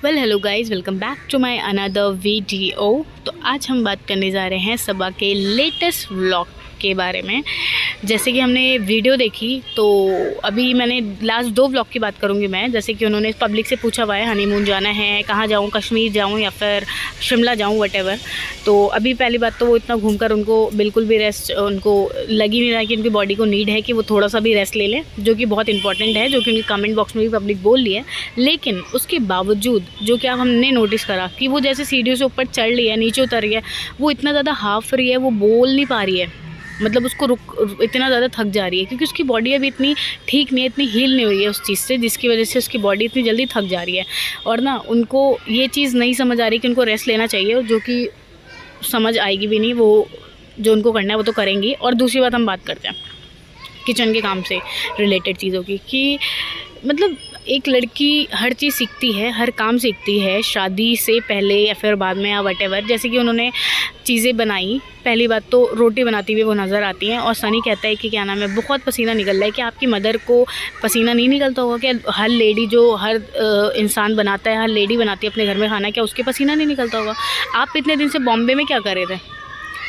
Well hello guys, welcome back to my another video. तो आज हम बात करने जा रहे हैं सबा के लेटेस्ट व्लॉग के बारे में। जैसे कि हमने वीडियो देखी तो अभी मैंने लास्ट 2 व्लॉग की बात करूंगी मैं। जैसे कि उन्होंने पब्लिक से पूछा हुआ है हनीमून जाना है, कहाँ जाऊँ, कश्मीर जाऊँ या फिर शिमला जाऊँ, वटेवर। तो अभी पहली बात तो वो इतना घूमकर उनको बिल्कुल भी रेस्ट उनको लग ही नहीं रहा कि उनकी बॉडी को नीड है कि वो थोड़ा सा भी रेस्ट ले लें, जो कि बहुत इंपॉर्टेंट है, जो कि उनके कमेंट बॉक्स में भी पब्लिक बोल रही है। लेकिन उसके बावजूद जो कि हमने नोटिस करा कि वो जैसे सीढ़ियों से ऊपर चढ़ रही है, नीचे उतर रही है, वो इतना ज़्यादा हाफ रही है, वो बोल नहीं पा रही है। मतलब उसको इतना ज़्यादा थक जा रही है क्योंकि उसकी बॉडी अभी इतनी ठीक नहीं है, इतनी हील नहीं हुई है उस चीज़ से, जिसकी वजह से उसकी बॉडी इतनी जल्दी थक जा रही है। और ना उनको ये चीज़ नहीं समझ आ रही कि उनको रेस्ट लेना चाहिए, जो कि समझ आएगी भी नहीं। वो जो उनको करना है वो तो करेंगी। और दूसरी बात हम बात करते हैं किचन के काम से रिलेटेड चीज़ों की, कि मतलब एक लड़की हर चीज़ सीखती है, हर काम सीखती है, शादी से पहले या फिर बाद में या वटेवर। जैसे कि उन्होंने चीज़ें बनाई, पहली बात तो रोटी बनाती हुई वो नज़र आती हैं। और सनी कहता है कि क्या नाम है, बहुत पसीना निकल रहा है। कि आपकी मदर को पसीना नहीं निकलता होगा? क्या हर लेडी जो हर इंसान बनाता है, हर लेडी बनाती है अपने घर में खाना, क्या उसके पसीना नहीं निकलता होगा? आप इतने दिन से बॉम्बे में क्या कर रहे थे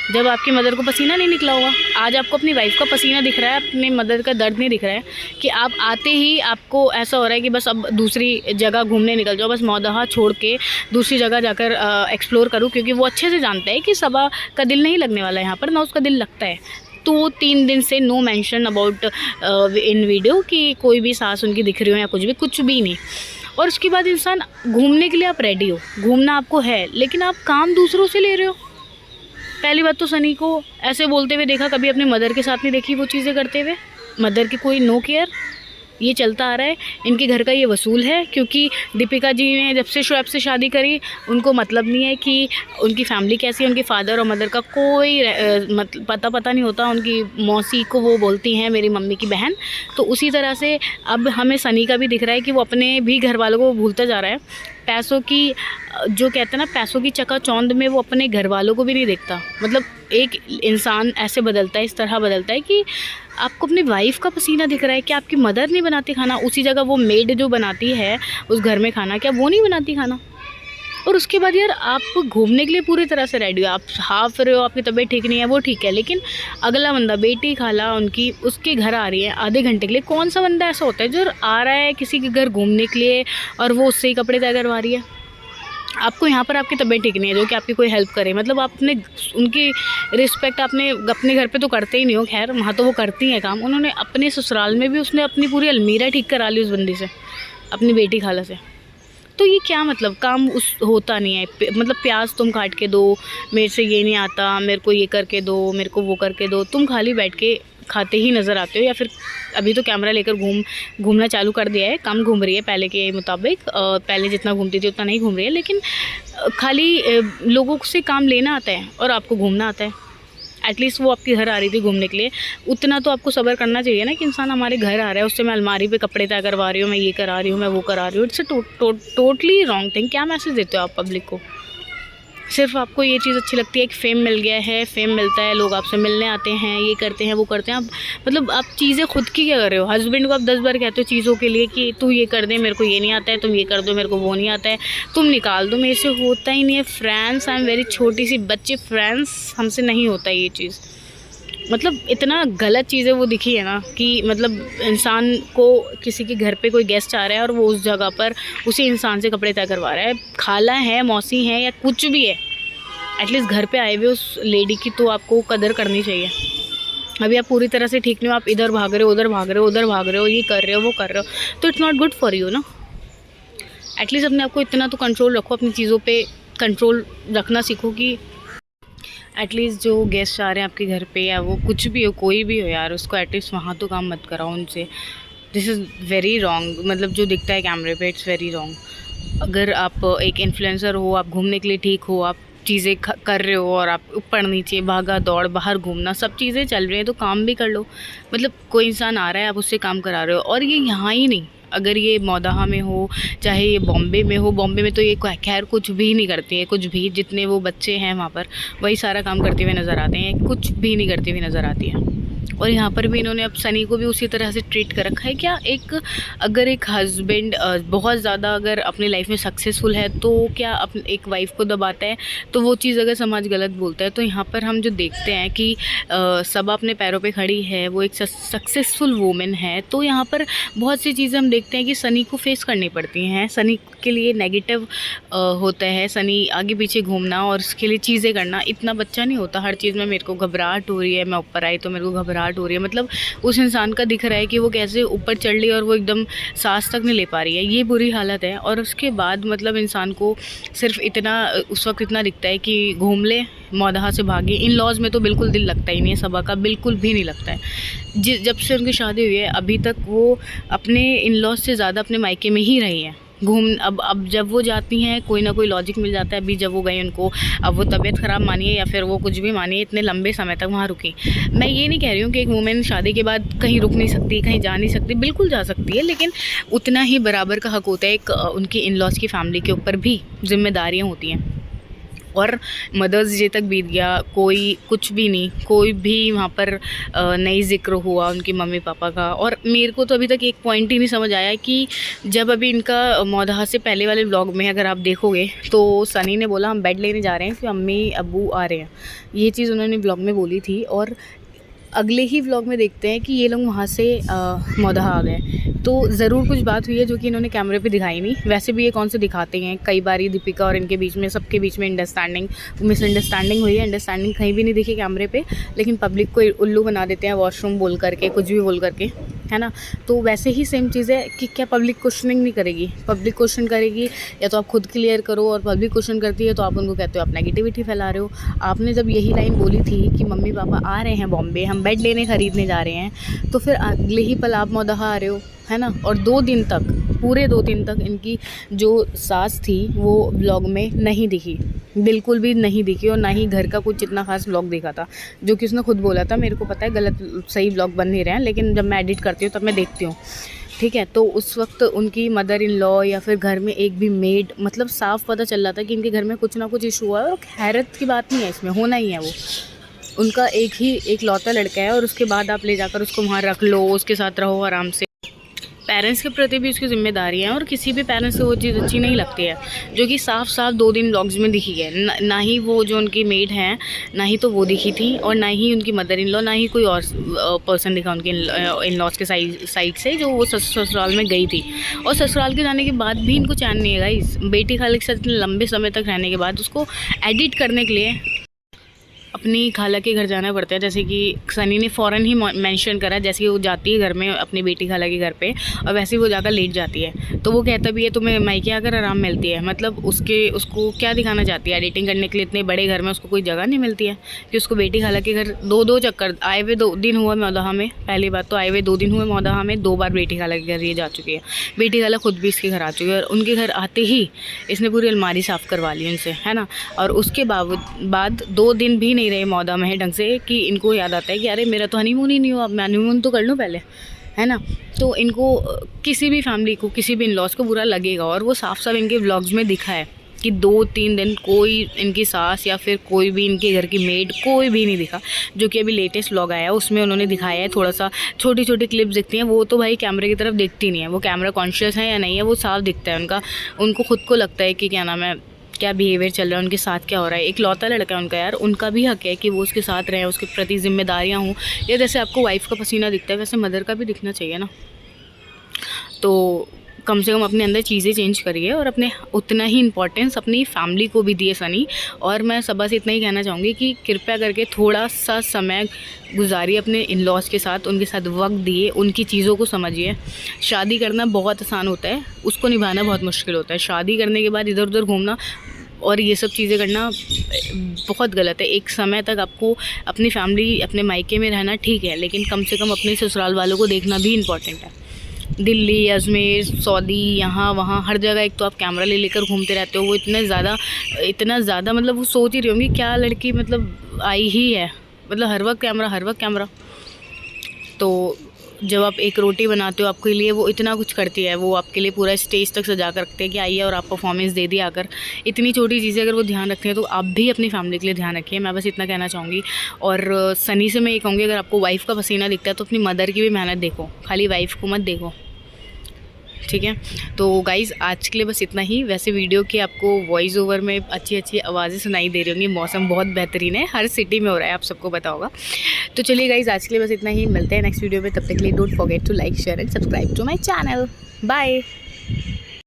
जब आपकी मदर को पसीना नहीं निकला होगा? आज आपको अपनी वाइफ का पसीना दिख रहा है, अपने मदर का दर्द नहीं दिख रहा है। कि आप आते ही आपको ऐसा हो रहा है कि बस अब दूसरी जगह घूमने निकल जाओ, बस मौदहा छोड़ के दूसरी जगह जाकर एक्सप्लोर करूँ। क्योंकि वो अच्छे से जानता है कि सबा का दिल नहीं लगने वाला है यहाँ पर, ना उसका दिल लगता है। तो 3 दिन से no mention about in video कि कोई भी सास उनकी दिख रही हो या कुछ भी नहीं। और उसके बाद इंसान घूमने के लिए आप रेडी हो, घूमना आपको है, लेकिन आप काम दूसरों से ले रहे हो। पहली बात तो सनी को ऐसे बोलते हुए देखा कभी अपने मदर के साथ नहीं देखी वो चीज़ें करते हुए। मदर की कोई नो केयर, ये चलता आ रहा है। इनके घर का ये वसूल है, क्योंकि दीपिका जी ने जब से शोएब से शादी करी उनको मतलब नहीं है कि उनकी फैमिली कैसी है। उनके फादर और मदर का कोई पता नहीं होता। उनकी मौसी को वो बोलती हैं मेरी मम्मी की बहन। तो उसी तरह से अब हमें सनी का भी दिख रहा है कि वो अपने भी घर वालों को भूलता जा रहा है। पैसों की जो कहते हैं ना, पैसों की चकाचौंध में वो अपने घर वालों को भी नहीं देखता। मतलब एक इंसान ऐसे बदलता है, इस तरह बदलता है कि आपको अपनी वाइफ का पसीना दिख रहा है। कि आपकी मदर नहीं बनाती खाना, उसी जगह वो मेड जो बनाती है उस घर में खाना, क्या वो नहीं बनाती खाना? और उसके बाद यार आप घूमने के लिए पूरी तरह से रेडी हो, आप हाफ रहे हो, आपकी तबीयत ठीक नहीं है, वो ठीक है, लेकिन अगला बंदा, बेटी खाला उनकी, उसके घर आ रही है आधे घंटे के लिए। कौन सा बंदा ऐसा होता है जो आ रहा है किसी के घर घूमने के लिए और वो उससे ही कपड़े तय करवा रही है? आपको यहाँ पर आपकी तबीयत ठीक नहीं है जो कि आपकी कोई हेल्प करे। मतलब आपने उनकी रिस्पेक्ट आपने अपने घर पे तो करते ही नहीं हो, खैर वहाँ तो वो करती हैं काम। उन्होंने अपने ससुराल में भी उसने अपनी पूरी अलमीरा ठीक करा ली उस बंदी से, अपनी बेटी खाला से। तो ये क्या मतलब काम उस होता नहीं है। मतलब प्याज तुम काट के दो, मेरे से ये नहीं आता, मेरे को ये करके दो, मेरे को वो करके दो। तुम खाली बैठ के खाते ही नज़र आते हो। या फिर अभी तो कैमरा लेकर घूमना चालू कर दिया है, कम घूम रही है पहले के मुताबिक। पहले जितना घूमती थी उतना नहीं घूम रही है, लेकिन खाली लोगों से काम लेना आता है और आपको घूमना आता है। एटलीस्ट वो आपके घर आ रही थी घूमने के लिए, उतना तो आपको सब्र करना चाहिए ना कि इंसान हमारे घर आ रहा है, उससे मैं अलमारी पे कपड़े तय करवा रही हूँ, मैं ये करा रही हूँ, मैं वो करा रही हूँ। It's totally wrong thing. क्या मैसेज देते हो आप पब्लिक को? सिर्फ आपको ये चीज़ अच्छी लगती है कि फ़ेम मिल गया है, फ़ेम मिलता है, लोग आपसे मिलने आते हैं, ये करते हैं, वो करते हैं। आप मतलब आप चीज़ें खुद की क्या कर रहे हो? हस्बैंड को आप 10 बार कहते हो चीज़ों के लिए कि तू ये कर दे, मेरे को ये नहीं आता है, तुम ये कर दो, मेरे को वो नहीं आता है, तुम निकाल दो, मेरे से होता ही नहीं है। फ्रेंड्स, आई एम वेरी छोटी सी बच्ची, फ्रेंड्स, हमसे नहीं होता ये चीज़। मतलब इतना गलत चीज़ें वो दिखी है ना कि मतलब इंसान को किसी के घर पे कोई गेस्ट आ रहा है और वो उस जगह पर उसी इंसान से कपड़े तय करवा रहा है। खाला है, मौसी है या कुछ भी है, एटलीस्ट घर पे आए हुए उस लेडी की तो आपको कदर करनी चाहिए। अभी आप पूरी तरह से ठीक नहीं हो, आप इधर भाग रहे हो, उधर भाग रहे हो, उधर भाग रहे हो, ये कर रहे हो, वो कर रहे हो, तो it's not good for you ना। एटलीस्ट अपने आप को इतना तो कंट्रोल रखो, अपनी चीज़ों पे कंट्रोल रखना सीखो कि एटलीस्ट जो गेस्ट आ रहे हैं आपके घर पे या वो कुछ भी हो, कोई भी हो यार, उसको एटलीस्ट वहाँ तो काम मत कराओ उनसे। This is very wrong. मतलब जो दिखता है कैमरे पे, इट्स वेरी रॉन्ग। अगर आप एक इन्फ्लुएंसर हो, आप घूमने के लिए ठीक हो, आप चीज़ें कर रहे हो और आप ऊपर नीचे भागा दौड़, बाहर घूमना, सब चीज़ें चल रही हैं, तो काम भी कर लो। मतलब कोई इंसान आ रहा है, आप उससे काम करा रहे हो। और ये यहाँ ही नहीं, अगर ये मौदहा में हो, चाहे ये बॉम्बे में हो। बॉम्बे में तो ये खैर कुछ भी नहीं करती है, कुछ भी, जितने वो बच्चे हैं वहाँ पर वही सारा काम करते हुए नज़र आते हैं, कुछ भी नहीं करती हुई नज़र आती है। और यहाँ पर भी इन्होंने अब सनी को भी उसी तरह से ट्रीट कर रखा है। क्या अगर एक हस्बैंड बहुत ज़्यादा अगर अपनी लाइफ में सक्सेसफुल है तो क्या एक वाइफ को दबाता है, तो वो चीज़ अगर समाज गलत बोलता है। तो यहाँ पर हम जो देखते हैं कि सबा अपने पैरों पे खड़ी है, वो एक सक्सेसफुल वूमेन है, तो यहाँ पर बहुत सी चीज़ें हम देखते हैं कि सनी को फेस करनी पड़ती हैं। सनी के लिए नेगेटिव होता है, सनी आगे पीछे घूमना और उसके लिए चीज़ें करना। इतना बच्चा नहीं होता हर चीज़ में मेरे को घबराहट हो रही है, मैं ऊपर आई तो मेरे को घबराहट हो रही है। मतलब उस इंसान का दिख रहा है कि वो कैसे ऊपर चढ़ रही है और वो एकदम सांस तक नहीं ले पा रही है, ये बुरी हालत है। और उसके बाद मतलब इंसान को सिर्फ इतना उस वक्त इतना दिखता है कि घूम ले, मौदहा से भागे। इन लॉज में तो बिल्कुल दिल लगता ही नहीं है, सबा का बिल्कुल भी नहीं लगता है। जब से उनकी शादी हुई है अभी तक वो अपने इन लॉज से ज़्यादा अपने मायके में ही रही है। अब जब वो जाती हैं कोई ना कोई लॉजिक मिल जाता है। अभी जब वो गई उनको, अब वो तबीयत ख़राब मानिए या फिर वो कुछ भी मानिए, इतने लंबे समय तक वहाँ रुकी। मैं ये नहीं कह रही हूँ कि एक वुमेन शादी के बाद कहीं रुक नहीं सकती, कहीं जा नहीं सकती, बिल्कुल जा सकती है, लेकिन उतना ही बराबर का हक होता है एक उनकी इन लॉज की फैमिली के ऊपर भी जिम्मेदारियाँ होती हैं। और मदर्स डे तक बीत गया, कोई कुछ भी नहीं, कोई भी वहाँ पर नहीं ज़िक्र हुआ उनकी मम्मी पापा का। और मेरे को तो अभी तक एक पॉइंट ही नहीं समझ आया कि जब अभी इनका मौदहा से पहले वाले व्लॉग में अगर आप देखोगे तो सनी ने बोला हम बेड लेने जा रहे हैं कि अम्मी अब्बू आ रहे हैं, ये चीज़ उन्होंने व्लॉग में बोली थी। और अगले ही व्लॉग में देखते हैं कि ये लोग वहाँ से मौदहा आ गए, तो ज़रूर कुछ बात हुई है जो कि इन्होंने कैमरे पे दिखाई नहीं। वैसे भी ये कौन से दिखाते हैं, कई बार ये दीपिका और इनके बीच में, सबके बीच में मिसअंडरस्टैंडिंग हुई है। अंडरस्टैंडिंग कहीं भी नहीं दिखी कैमरे पे, लेकिन पब्लिक को उल्लू बना देते हैं वॉशरूम बोल करके, कुछ भी बोल करके, है ना। तो वैसे ही सेम चीज़ है कि क्या पब्लिक क्वेश्चनिंग नहीं करेगी? पब्लिक क्वेश्चन करेगी, या तो आप खुद क्लियर करो। और पब्लिक क्वेश्चन करती है तो आप उनको कहते हो आप नेगेटिविटी फैला रहे हो। आपने जब यही लाइन बोली थी कि मम्मी पापा आ रहे हैं बॉम्बे, हम बेड लेने खरीदने जा रहे हैं, तो फिर अगले ही पल आप मौदहा आ रहे हो, है ना। और 2 दिन तक, पूरे 2 दिन तक इनकी जो सास थी वो व्लॉग में नहीं दिखी, बिल्कुल भी नहीं दिखी। और ना ही घर का कुछ इतना खास व्लॉग देखा था, जो कि उसने खुद बोला था। मेरे को पता है गलत सही व्लॉग बन नहीं रहे हैं, लेकिन जब मैं एडिट करती हूँ तब मैं देखती हूँ, ठीक है। तो उस वक्त उनकी मदर इन लॉ या फिर घर में एक भी मेड, मतलब साफ पता चल रहा था कि इनके घर में कुछ ना कुछ इशू हुआ है। और हैरत की बात नहीं है, इसमें होना ही है। वो उनका एक लौता लड़का है और उसके बाद आप ले जाकर उसको वहाँ रख लो, उसके साथ रहो आराम से। पेरेंट्स के प्रति भी उसकी जिम्मेदारी है, और किसी भी पेरेंट्स को वो चीज़ अच्छी नहीं लगती है, जो कि साफ 2 दिन व्लॉग्स में दिखी है। ना ही वो जो उनकी मेड हैं, ना ही तो वो दिखी थी, और ना ही उनकी मदर इन लॉ, ना ही कोई और पर्सन दिखा उनके इन लॉज के साइड से, जो वो ससुराल में गई थी। और ससुराल के जाने के बाद भी इनको चैन नहीं है गाइस। बेटी खाला के साथ इतने लंबे समय तक रहने के बाद उसको एडिट करने के लिए अपनी खाला के घर जाना पड़ता है। जैसे कि सनी ने फ़ौरन ही मेंशन करा, जैसे कि वो जाती है घर में अपनी बेटी खाला के घर पे, और वैसे ही वो जाकर लेट जाती है, तो वो कहता भी है तुम्हें मायके आकर आराम मिलती है। मतलब उसको क्या दिखाना चाहती है? एडिटिंग करने के लिए इतने बड़े घर में उसको कोई जगह नहीं मिलती है कि उसको बेटी खाला के घर 2 चक्कर आए हुए 2 दिन हुआ मौदहा में। पहली बात तो आए हुए 2 दिन हुए मौदहा में, 2 बार बेटी खाला के घर ये जा चुकी है। बेटी खाला खुद भी इसके घर आ चुकी है, और उनके घर आते ही इसने पूरी अलमारी साफ़ करवा ली उनसे, है ना। और उसके बाद 2 दिन भी नहीं रहे मौदहा में ढंग से कि इनको याद आता है कि अरे मेरा तो हनीमून ही नहीं हुआ, अब मैं हनीमून तो कर लूँ पहले, है ना। तो इनको किसी भी फैमिली को, किसी भी इन लॉज को बुरा लगेगा। और वो साफ इनके व्लॉग्स में दिखा है कि 2-3 दिन कोई इनकी सास या फिर कोई भी इनके घर की मेड कोई भी नहीं दिखा। जो कि अभी लेटेस्ट व्लॉग आया है उसमें उन्होंने दिखाया है, थोड़ा सा छोटी क्लिप्स दिखती हैं। वो तो भाई कैमरे की तरफ देखती नहीं है, वो कैमरा कॉन्शियस है या नहीं है वो साफ दिखता है उनका। उनको खुद को लगता है कि क्या नाम है, क्या बिहेवियर चल रहा है उनके साथ, क्या हो रहा है। एक लौता लड़का है उनका यार, उनका भी हक है कि वो उसके साथ रहें, उसके प्रति जिम्मेदारियाँ हों। या जैसे आपको वाइफ का पसीना दिखता है वैसे मदर का भी दिखना चाहिए ना। तो कम से कम अपने अंदर चीज़ें चेंज करिए, और अपने उतना ही इम्पोर्टेंस अपनी फैमिली को भी दिए सनी। और मैं सबा से इतना ही कहना चाहूँगी कि कृपया करके थोड़ा सा समय गुजारिए अपने इन लॉज के साथ, उनके साथ वक्त दिए, उनकी चीज़ों को समझिए। शादी करना बहुत आसान होता है, उसको निभाना बहुत मुश्किल होता है। शादी करने के बाद इधर उधर घूमना और ये सब चीज़ें करना बहुत गलत है। एक समय तक आपको अपनी फैमिली, अपने मायके में रहना ठीक है, लेकिन कम से कम अपने ससुराल वालों को देखना भी इम्पॉर्टेंट है। दिल्ली, अजमेर, सऊदी, यहाँ वहाँ हर जगह एक तो आप कैमरा ले लेकर घूमते रहते हो। वो इतना ज़्यादा मतलब वो सोच ही रही होंगी क्या लड़की मतलब आई ही है, मतलब हर वक्त कैमरा। तो जब आप एक रोटी बनाते हो आपके लिए वो इतना कुछ करती है, वो आपके लिए पूरा स्टेज तक सजा कर रखते हैं कि आइए और आप परफॉर्मेंस दे दिए आकर। इतनी छोटी चीज़ें अगर वो ध्यान रखते हैं तो आप भी अपनी फैमिली के लिए ध्यान रखिए, मैं बस इतना कहना चाहूँगी। और सनी से मैं ये कहूँगी, अगर आपको वाइफ़ का पसीना दिखता है तो अपनी मदर की भी मेहनत देखो, खाली वाइफ़ को मत देखो, ठीक है। तो गाइज़ आज के लिए बस इतना ही। वैसे वीडियो की आपको वॉइस ओवर में अच्छी अच्छी आवाज़ें सुनाई दे रही होंगी, मौसम बहुत बेहतरीन है, हर सिटी में हो रहा है, आप सबको पता होगा। तो चलिए गाइज़ आज के लिए बस इतना ही, मिलते हैं नेक्स्ट वीडियो में, तब तक के लिए don't forget to like share and subscribe to my channel. Bye.